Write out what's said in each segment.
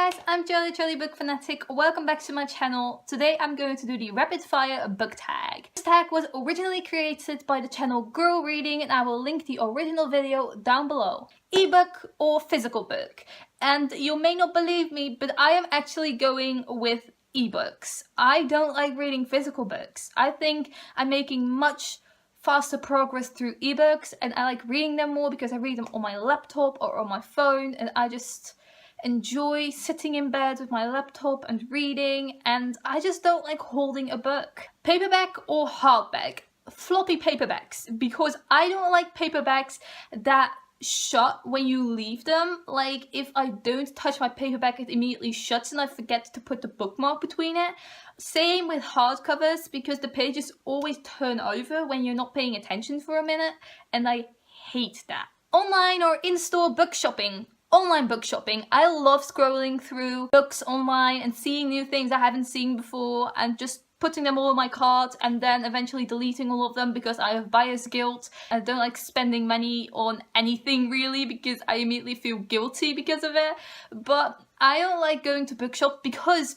guys, I'm Jolly Book Fanatic. Welcome back to my channel. Today I'm going to do the rapid fire book tag. This tag was originally created by the channel Girl Reading and I will link the original video down below. Ebook or physical book? And you may not believe me, but I am actually going with ebooks. I don't like reading physical books. I think I'm making much faster progress through ebooks and I like reading them more because I read them on my laptop or on my phone and I just enjoy sitting in bed with my laptop and reading, and I just don't like holding a book. Paperback or hardback? Floppy paperbacks, because I don't like paperbacks that shut when you leave them. Like if I don't touch my paperback, it immediately shuts and I forget to put the bookmark between it. Same with hardcovers, because the pages always turn over when you're not paying attention for a minute, and I hate that. Online or in-store book shopping? Online book shopping. I love scrolling through books online and seeing new things I haven't seen before and just putting them all in my cart and then eventually deleting all of them because I have buyer's guilt. I don't like spending money on anything really because I immediately feel guilty because of it. But I don't like going to bookshops because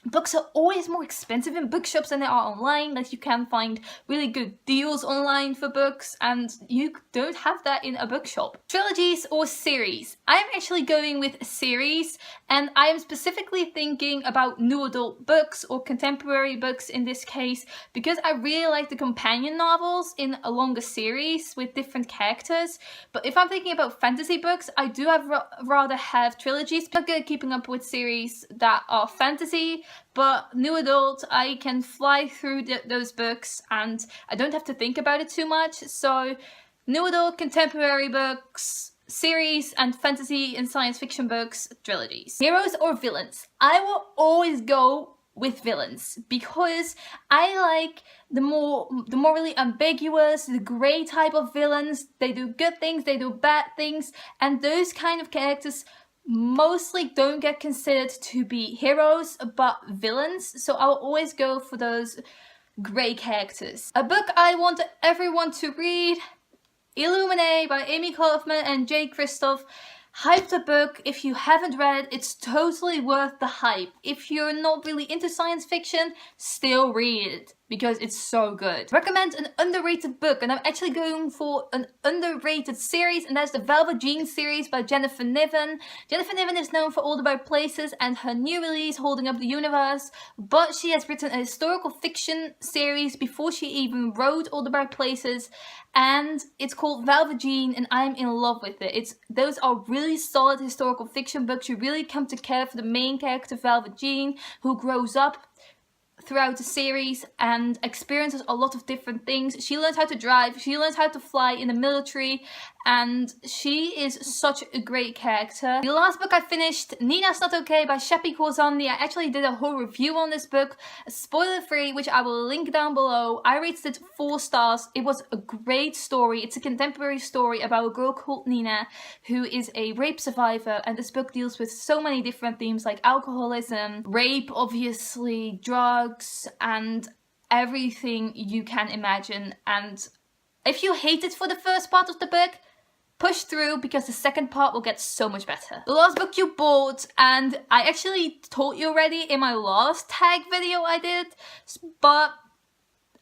books are always more expensive in bookshops than they are online. Like you can find really good deals online for books and you don't have that in a bookshop. Trilogies or series? I'm actually going with a series and I am specifically thinking about new adult books or contemporary books in this case because I really like the companion novels in a longer series with different characters. But if I'm thinking about fantasy books, I do rather have trilogies. I'm not good at keeping up with series that are fantasy. But new adult, I can fly through those books and I don't have to think about it too much. So new adult, contemporary books, series, and fantasy and science fiction books, trilogies. Heroes or villains? I will always go with villains because I like the morally ambiguous, the grey type of villains. They do good things, they do bad things, and those kind of characters mostly don't get considered to be heroes but villains, so I'll always go for those grey characters. A book I want everyone to read: Illuminae by Amie Kaufman and Kristoff. Hype the book. If you haven't read, it's totally worth the hype. If you're not really into science fiction, still read it because it's so good. Recommend an underrated book, and I'm actually going for an underrated series, and that's the Velva series by Jennifer Niven. Jennifer Niven is known for All About Places and her new release Holding Up the Universe, but she has written a historical fiction series before she even wrote All About Places, and it's called Velva and I'm in love with it. Those are really solid historical fiction books. You really come to care for the main character Velva, who grows up throughout the series and experiences a lot of different things. She learns how to drive, she learns how to fly in the military, and she is such a great character. The last book I finished, Nina's Not Okay by Sheppi Korzandi. I actually did a whole review on this book, spoiler free, which I will link down below. I rated it 4 stars. It was a great story. It's a contemporary story about a girl called Nina who is a rape survivor, and this book deals with so many different themes like alcoholism, rape obviously, drugs, and everything you can imagine. And if you hate it for the first part of the book, push through because the second part will get so much better. The last book you bought, and I actually told you already in my last tag video I did, but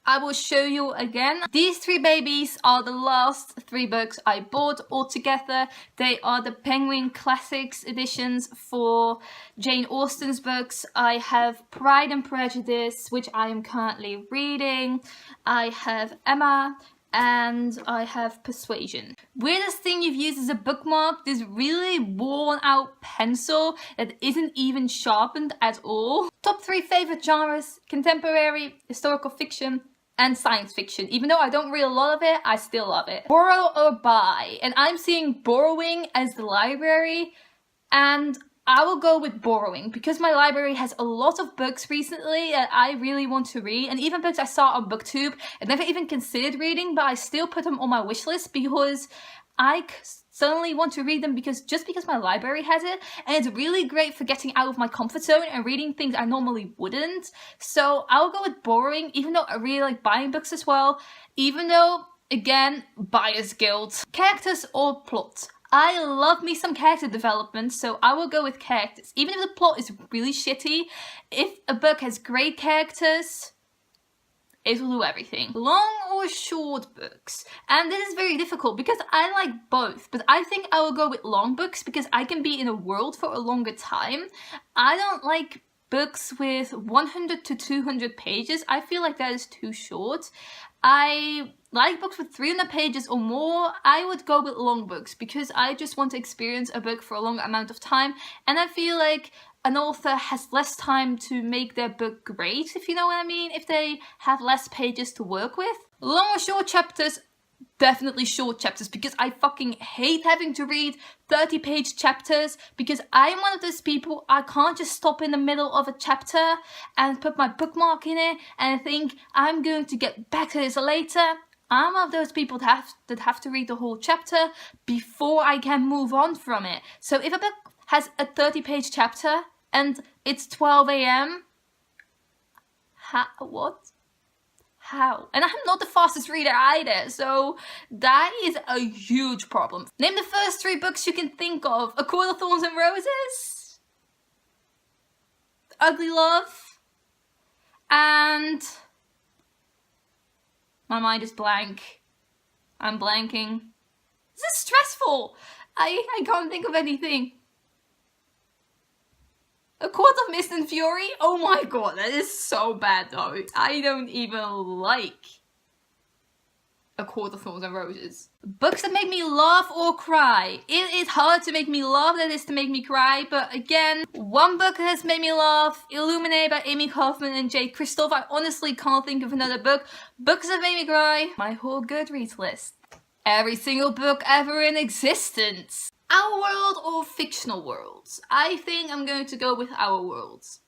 I will show you again. These 3 babies are the last 3 books I bought altogether. They are the Penguin Classics editions for Jane Austen's books. I have Pride and Prejudice, which I am currently reading. I have Emma, and I have Persuasion. Weirdest thing you've used as a bookmark: this really worn out pencil that isn't even sharpened at all. Top 3 favorite genres: contemporary, historical fiction, and science fiction. Even though I don't read a lot of it, I still love it. Borrow or buy? And I'm seeing borrowing as the library, and I will go with borrowing because my library has a lot of books recently that I really want to read, and even books I saw on BookTube I never even considered reading, but I still put them on my wish list because I suddenly want to read them because my library has it, and it's really great for getting out of my comfort zone and reading things I normally wouldn't. So I'll go with borrowing, even though I really like buying books as well, even though, again, buyer's guilt. Characters or plot? I love me some character development, so I will go with characters. Even if the plot is really shitty, if a book has great characters, it will do everything. Long or short books? And this is very difficult because I like both, but I think I will go with long books because I can be in a world for a longer time. I don't like books with 100 to 200 pages. I feel like that is too short. I like books with 300 pages or more. I would go with long books because I just want to experience a book for a long amount of time, and I feel like an author has less time to make their book great, if you know what I mean, if they have less pages to work with. Long or short chapters? Definitely short chapters, because I fucking hate having to read 30-page chapters, because I'm one of those people, I can't just stop in the middle of a chapter and put my bookmark in it and think I'm going to get back to this later. I'm one of those people that have to read the whole chapter before I can move on from it. So if a book has a 30-page chapter and it's 12 AM, what? How? And I'm not the fastest reader either, so that is a huge problem. Name the first 3 books you can think of. A Court of Thorns and Roses, Ugly Love, and my mind is blank. I'm blanking. This is stressful. I can't think of anything. A Court of Mist and Fury? Oh my god, that is so bad though. I don't even like A Court of Thorns and Roses. Books that make me laugh or cry. It is hard to make me laugh than it is to make me cry, but again, one book that has made me laugh, Illuminae by Amie, Kaufman and Kristoff. I honestly can't think of another book. Books that made me cry, my whole Goodreads list. Every single book ever in existence. Our world or fictional worlds? I think I'm going to go with our worlds,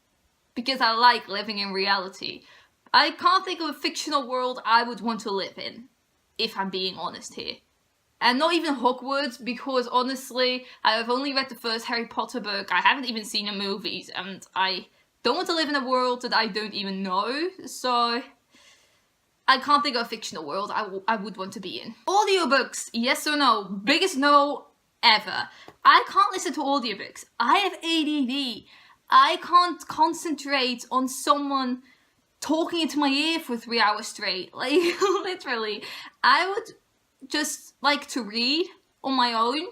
because I like living in reality. I can't think of a fictional world I would want to live in, if I'm being honest here. And not even Hogwarts, because honestly, I have only read the first Harry Potter book, I haven't even seen the movies, and I don't want to live in a world that I don't even know, so I can't think of a fictional world I would want to be in. Audiobooks, yes or no? Biggest no ever. I can't listen to audiobooks. I have ADD. I can't concentrate on someone talking into my ear for 3 hours straight. Like, literally. I would just like to read on my own,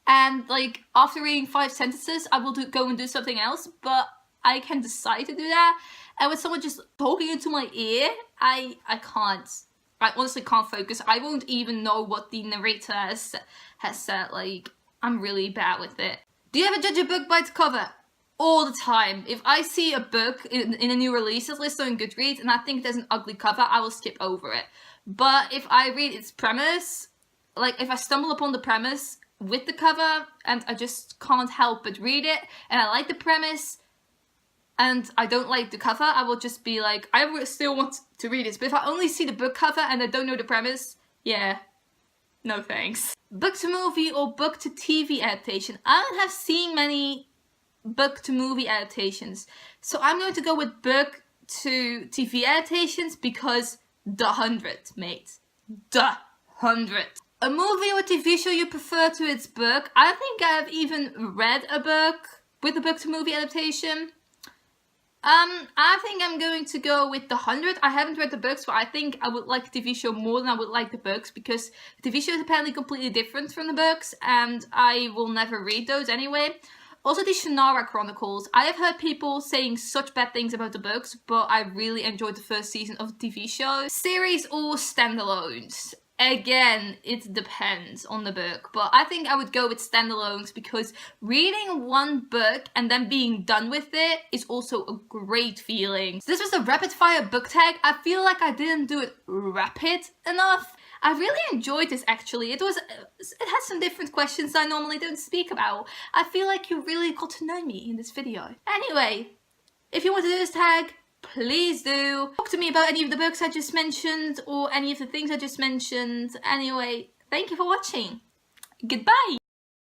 and like after reading 5 sentences I will go and do something else, but I can decide to do that. And with someone just talking into my ear, I can't. I honestly can't focus. I won't even know what the narrator has said. Like, I'm really bad with it. Do you ever judge a book by its cover? All the time. If I see a book in a new releases list on Goodreads and I think there's an ugly cover, I will skip over it. But if I read its premise, like if I stumble upon the premise with the cover and I just can't help but read it and I like the premise and I don't like the cover, I will just be like, I still want to read this. But if I only see the book cover and I don't know the premise, yeah, no thanks. Book to movie or book to TV adaptation? I don't have seen many book to movie adaptations, so I'm going to go with book to TV adaptations because The 100, mate. The 100. A movie or TV show you prefer to its book? I think I've even read a book with a book to movie adaptation. I think I'm going to go with The 100. I haven't read the books, but I think I would like the TV show more than I would like the books, because the TV show is apparently completely different from the books, and I will never read those anyway. Also, the Shannara Chronicles. I have heard people saying such bad things about the books, but I really enjoyed the first season of the TV show. Series or standalones? Again, it depends on the book, but I think I would go with standalones because reading one book and then being done with it is also a great feeling. So this was a rapid fire book tag. I feel like I didn't do it rapid enough. I really enjoyed this actually. It had some different questions I normally don't speak about. I feel like you really got to know me in this video. Anyway, if you want to do this tag, please do. Talk to me about any of the books I just mentioned or any of the things I just mentioned. Anyway, thank you for watching. Goodbye.